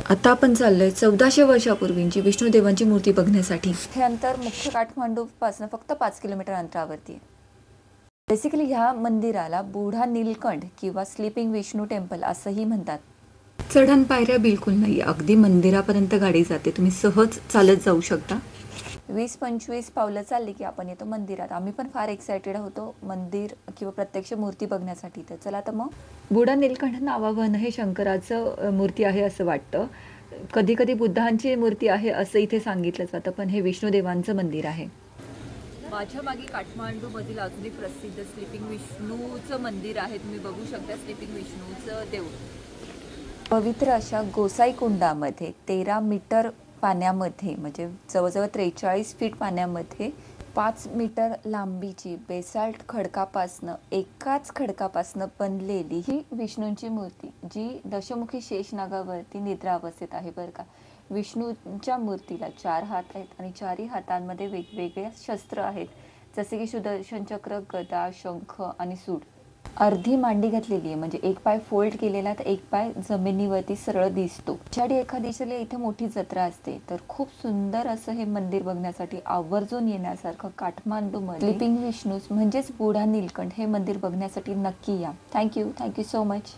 आता आपण चाललोय 1400 वर्षापूर्वींची विष्णुदेवांची मूर्ती बघण्यासाठी। हे अंतर मुख्य काठमांडूपासून फक्त 5 किलोमीटर अंतरावरती आहे। बेसिकली ह्या मंदिराला बूढा नीलकंठ किंवा स्लीपिंग विष्णू टेम्पल असंही म्हणतात। चढण पायऱ्या बिलकुल नाही, अगदी मंदिरापर्यंत गाडी जाते, तुम्ही सहज चालत जाऊ शकता। 20-25 पावलं चालली की आपण येतो मंदिरात। आम्ही पण फार एक्साइटेड होतो मंदिर किंवा प्रत्यक्ष मूर्ती बघण्यासाठी। तर चला तर मग। बूढा नीलकंठ नावावरून हे शंकराचं मूर्ती आहे असं वाटतं। कधी कधी बुद्धांची मूर्ती आहे असं इथे सांगितलं जातं, पण हे विष्णुदेवांचं मंदिर आहे। माझ्या मागे काठमांडूमधील अजून एक प्रसिद्ध स्लीपिंग विष्णूचं मंदिर आहे। तुम्ही बघू शकता स्लीपिंग विष्णूचं देऊळ। पवित्र अशा गोसाई कुंडामध्ये 13 मीटर पाण्यामध्ये, म्हणजे जवळजवळ 43 फीट पाण्यामध्ये 5 मीटर लांबीची बेसाल्ट खडकापासनं, एकाच खडकापासनं बनलेली ही विष्णूंची मूर्ती, जी दशमुखी शेषनागावरती निद्रा अवस्थेत आहे बरं का। विष्णूंच्या मूर्तीला 4 हात आहेत आणि 4ही हातांमध्ये वेगवेगळे शस्त्र आहेत, जसे की सुदर्शन चक्र, गदा, शंख आणि सूड। अर्धी मांडी घातलेली आहे, म्हणजे एक पाय फोल्ड केलेला तर एक पाय जमिनीवरती सरळ दिसतो। आषाढी एकादशीला इथे मोठी जत्रा असते, तर खूप सुंदर असं हे मंदिर बघण्यासाठी आवर्जून येण्यासारखं काठमांडूमध्ये स्लीपिंग विष्णू म्हणजेच बूढा नीलकंठ हे मंदिर बघण्यासाठी नक्की या। Thank you so much.